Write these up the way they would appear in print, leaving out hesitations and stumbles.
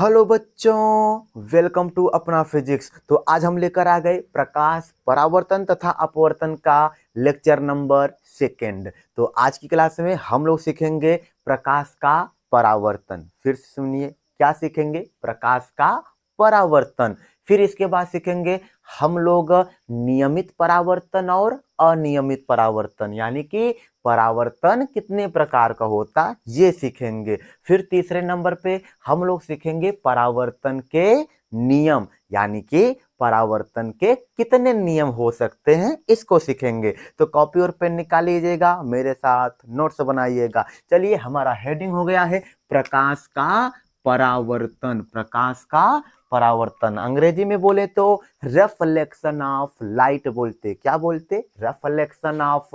Hello बच्चों, welcome to अपना physics. तो आज हम लेकर आ गए प्रकाश परावर्तन तथा अपवर्तन का लेक्चर नंबर 2। तो आज की क्लास में हम लोग सीखेंगे प्रकाश का परावर्तन। फिर से सुनिए, क्या सीखेंगे? प्रकाश का परावर्तन। फिर इसके बाद सीखेंगे हम लोग नियमित परावर्तन और अनियमित परावर्तन, यानी कि परावर्तन कितने प्रकार का होता ये सीखेंगे। फिर तीसरे नंबर पे हम लोग सीखेंगे परावर्तन के नियम, यानी कि परावर्तन के कितने नियम हो सकते हैं इसको सीखेंगे। तो कॉपी और पेन निकाल लीजिएगा, मेरे साथ नोट्स बनाइएगा। चलिए, हमारा हेडिंग हो गया है प्रकाश का परावर्तन। प्रकाश का परावर्तन अंग्रेजी में बोले तो रिफ्लेक्शन ऑफ लाइट बोलते। क्या बोलते? रिफ्लेक्शन ऑफ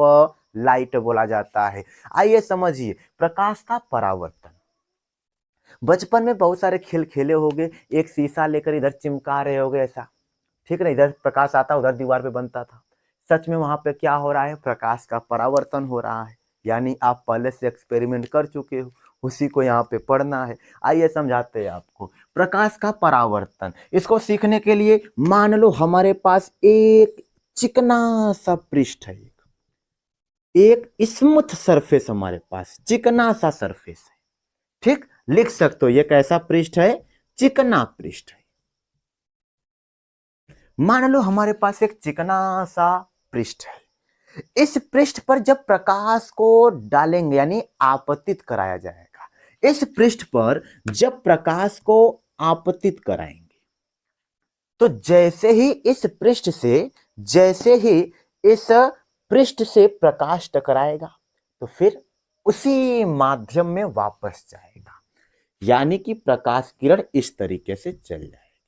लाइट बोला जाता है। आइए समझिए प्रकाश का परावर्तन। बचपन में बहुत सारे खेल खेले होंगे। एक शीशा लेकर इधर चिमका रहे होगे, ऐसा ठीक है ना, इधर प्रकाश आता उधर दीवार पे बनता था। सच में वहां पे क्या हो रहा है? प्रकाश का परावर्तन हो रहा है। यानी आप पहले से एक्सपेरिमेंट कर चुके हो, उसी को यहाँ पे पढ़ना है। आइए समझाते हैं आपको प्रकाश का परावर्तन। इसको सीखने के लिए मान लो हमारे पास एक चिकना सा पृष्ठ है, एक स्मूथ सरफेस हमारे पास चिकना सा सरफेस है। ठीक, लिख सकते हो ये कैसा पृष्ठ है? चिकना पृष्ठ है। मान लो हमारे पास एक चिकना सा पृष्ठ है। इस पृष्ठ पर जब प्रकाश को डालेंगे, यानी आपतित कराया जाएगा, इस पृष्ठ पर जब प्रकाश को आपतित कराएंगे, तो जैसे ही इस पृष्ठ से प्रकाश टकराएगा, तो फिर उसी माध्यम में वापस जाएगा। यानी कि प्रकाश किरण इस तरीके से चल जाएगी।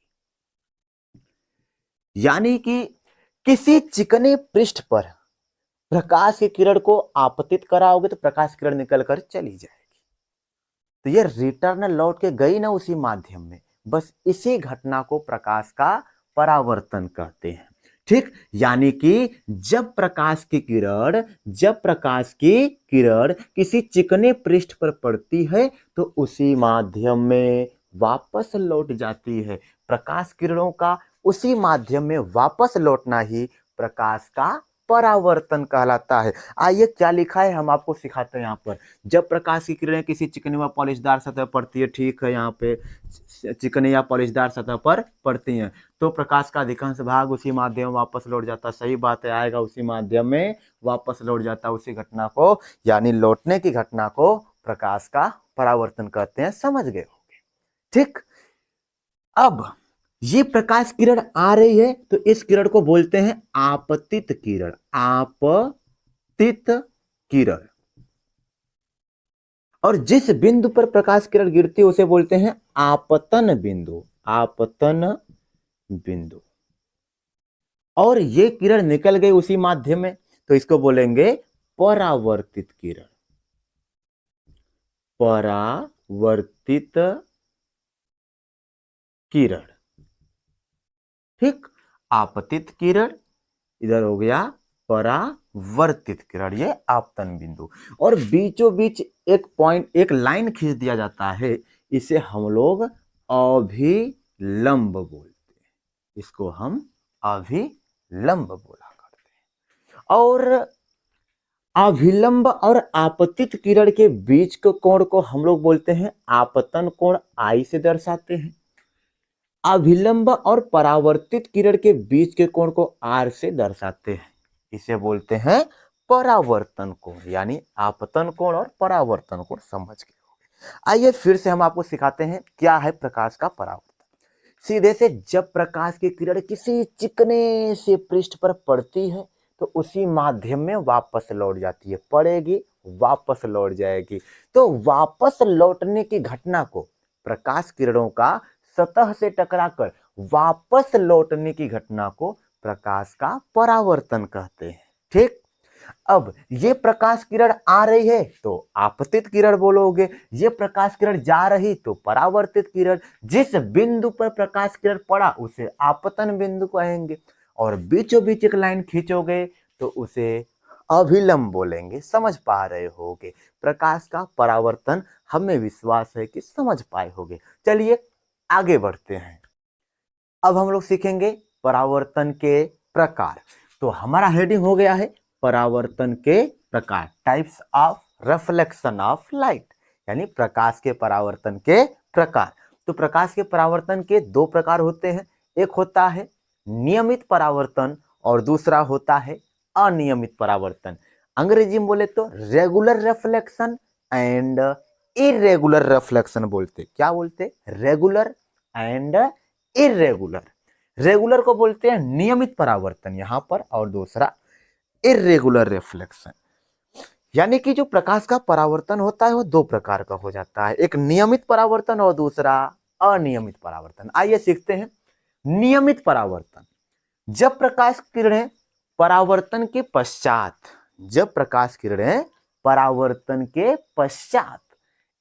यानी कि किसी चिकने पृष्ठ पर प्रकाश की किरण को आपतित कराओगे तो प्रकाश किरण निकलकर चली जाएगी। तो ये रिटर्न लौट के गई ना उसी माध्यम में, बस इसी घटना को प्रकाश का परावर्तन कहते हैं। ठीक, यानी कि जब प्रकाश की किरण किसी चिकने पृष्ठ पर पड़ती है तो उसी माध्यम में वापस लौट जाती है। प्रकाश किरणों का उसी माध्यम में वापस लौटना ही प्रकाश का परावर्तन कहलाता है। आइए क्या लिखा है हम आपको सिखाते हैं। यहाँ पर जब प्रकाश की किरणें किसी चिकनी व पॉलिशदार सतह पर पड़ती है, ठीक है, यहाँ पे चिकनी या पॉलिशदार सतह पर पड़ती हैं, तो प्रकाश का अधिकांश भाग उसी माध्यम में वापस लौट जाता। सही बात है, आएगा उसी माध्यम में वापस लौट जाता। उसी घटना को, यानी लौटने की घटना को प्रकाश का परावर्तन कहते हैं। समझ गए होंगे। ठीक, अब ये प्रकाश किरण आ रही है तो इस किरण को बोलते हैं आपतित किरण। आपतित किरण। और जिस बिंदु पर प्रकाश किरण गिरती है उसे बोलते हैं आपतन बिंदु। आपतन बिंदु। और ये किरण निकल गई उसी माध्यम में तो इसको बोलेंगे परावर्तित किरण। परावर्तित किरण। ठीक, आपतित किरण इधर हो गया, परावर्तित किरण ये आपतन बिंदु। और बीचों बीच एक पॉइंट, एक लाइन खींच दिया जाता है, इसे हम लोग अभिलंब बोलते हैं। इसको हम अभिलंब बोला करते हैं। और अभिलंब और आपतित किरण के बीच के कोण को हम लोग बोलते हैं आपतन कोण। आई से दर्शाते हैं। अभिलंब और परावर्तित किरण के बीच के कोण को आर से दर्शाते हैं। इसे बोलते हैं परावर्तन कोण, यानी आपतन कोण और परावर्तन कोण। समझ गए होंगे। आइए फिर से हम आपको सिखाते हैं क्या है प्रकाश का परावर्तन। सीधे से जब प्रकाश की किरण किसी चिकने से पृष्ठ पर पड़ती है तो उसी माध्यम में वापस लौट जाती है। पड़ेगी, वापस लौट जाएगी। तो वापस लौटने की घटना को, प्रकाश किरणों का सतह से टकराकर वापस लौटने की घटना को प्रकाश का परावर्तन कहते हैं। ठीक, अब ये प्रकाश किरण आ रही है तो आपतित किरण बोलोगे, ये प्रकाश किरण जा रही तो परावर्तित किरण। जिस बिंदु पर प्रकाश किरण पड़ा उसे आपतन बिंदु कहेंगे, और बीचों बीच एक लाइन खींचोगे तो उसे अभिलंब बोलेंगे। समझ पा रहे होगे प्रकाश का परावर्तन? हमें विश्वास है कि समझ पाए होगे। चलिए आगे बढ़ते हैं। अब हम लोग सीखेंगे परावर्तन के प्रकार। तो हमारा हेडिंग हो गया है परावर्तन के प्रकार, types of reflection of light, यानी प्रकाश के परावर्तन के प्रकार। तो प्रकाश के परावर्तन के दो प्रकार होते हैं, एक होता है नियमित परावर्तन और दूसरा होता है अनियमित परावर्तन। अंग्रेजी में बोले तो regular reflection and irregular reflection बोलते। क्या बोलते? Regular and irregular. रेगुलर को बोलते हैं नियमित परावर्तन यहां पर, और दूसरा इरेगुलर रिफ्लेक्शन। यानी कि जो प्रकाश का परावर्तन होता है वो दो प्रकार का हो जाता है, एक नियमित परावर्तन और दूसरा अनियमित परावर्तन। आइए सीखते हैं नियमित परावर्तन। जब प्रकाश किरणें परावर्तन के पश्चात, जब प्रकाश किरणें परावर्तन के पश्चात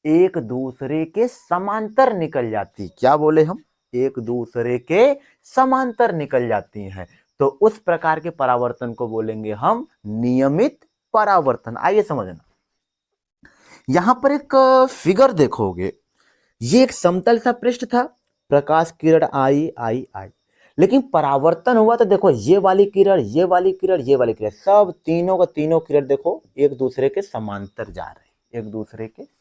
एक दूसरे के समांतर निकल जाती, क्या बोले हम? एक दूसरे के समांतर निकल जाती हैं, तो उस प्रकार के परावर्तन को बोलेंगे हम नियमित परावर्तन। आइए समझना, यहां पर एक फिगर देखोगे, ये एक समतल सा पृष्ठ था, प्रकाश किरण आई आई आई, लेकिन परावर्तन हुआ तो देखो ये वाली किरण, ये वाली किरण, ये वाली किरण, सब तीनों का तीनों किरण देखो एक दूसरे के समांतर जा रहे हैं, एक दूसरे के समांतर।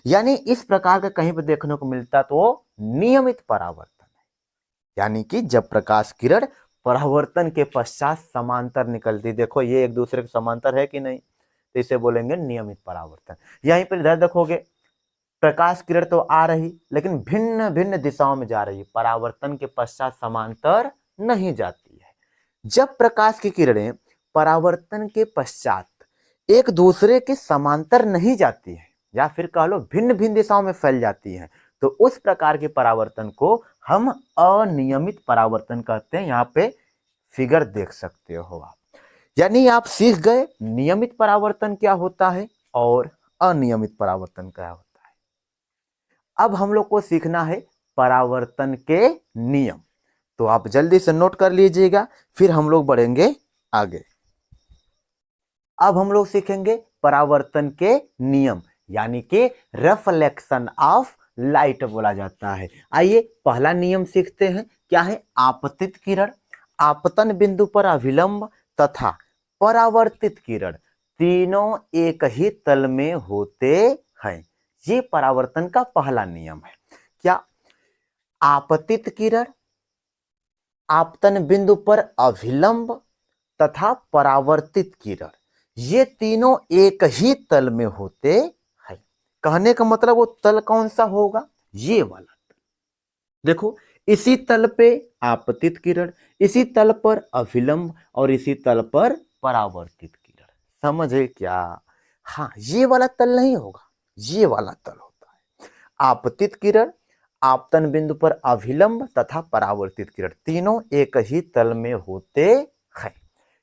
यानी इस प्रकार का कहीं पर देखने को मिलता तो नियमित परावर्तन है। यानी कि जब प्रकाश किरण परावर्तन के पश्चात समांतर निकलती, देखो ये एक दूसरे के समांतर है कि नहीं, तो इसे बोलेंगे नियमित परावर्तन। यहीं पर इधर देखोगे, प्रकाश किरण तो आ रही लेकिन भिन्न भिन्न दिशाओं में जा रही है, परावर्तन के पश्चात समांतर नहीं जाती है। जब प्रकाश की किरणें परावर्तन के पश्चात एक दूसरे के समांतर नहीं जाती है, या फिर कह लो भिन्न भिन्न दिशाओं में फैल जाती है, तो उस प्रकार के परावर्तन को हम अनियमित परावर्तन कहते हैं। यहाँ पे फिगर देख सकते हो आप। यानी आप सीख गए नियमित परावर्तन क्या होता है और अनियमित परावर्तन क्या होता है। अब हम लोग को सीखना है परावर्तन के नियम, तो आप जल्दी से नोट कर लीजिएगा, फिर हम लोग बढ़ेंगे आगे। अब हम लोग सीखेंगे परावर्तन के नियम, यानी कि रिफ्लेक्शन ऑफ लाइट बोला जाता है। आइए पहला नियम सीखते हैं, क्या है? आपतित किरण, आपतन बिंदु पर अभिलंब तथा परावर्तित किरण तीनों एक ही तल में होते हैं। ये परावर्तन का पहला नियम है। क्या? आपतित किरण, आपतन बिंदु पर अभिलंब तथा परावर्तित किरण, ये तीनों एक ही तल में होते हैं। कहने का मतलब वो तल कौन सा होगा? ये वाला तल। देखो इसी तल पे आपतित किरण, इसी तल पर अभिलंब और इसी तल पर परावर्तित किरण। समझे क्या? हाँ, ये वाला तल नहीं होगा, ये वाला तल होता है। आपतित किरण, आपतन बिंदु पर अभिलंब तथा परावर्तित किरण तीनों एक ही तल में होते हैं।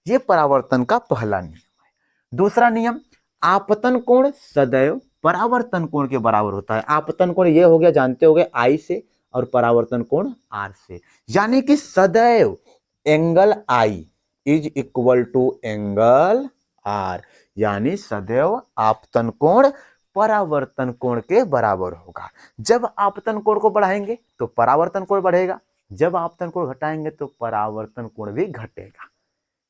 ये परावर्तन का पहला नियम है। दूसरा नियम, आपतन कोण सदैव परावर्तन कोण के बराबर होता है। आपतन कोण ये हो गया, जानते हो गए, आई से, और परावर्तन कोण आर से। यानी कि सदैव angle I is equal to angle R, यानी सदैव आपतन कोण परावर्तन कोण के बराबर होगा। जब आपतन कोण को बढ़ाएंगे तो परावर्तन कोण बढ़ेगा, जब आपतन कोण घटाएंगे तो परावर्तन कोण भी घटेगा।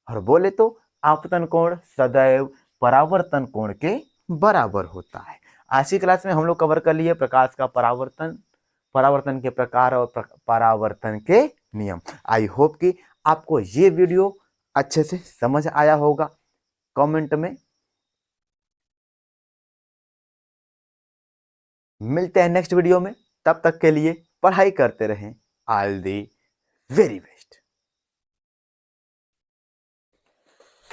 और बोले तो आपतन कोण सदैव परावर्तन कोण के बराबर होता है। आज की क्लास में हम लोग कवर कर लिए प्रकाश का परावर्तन, परावर्तन के प्रकार और परावर्तन के नियम। आई होप कि आपको ये वीडियो अच्छे से समझ आया होगा। कमेंट में मिलते हैं नेक्स्ट वीडियो में, तब तक के लिए पढ़ाई करते रहें। All the very best.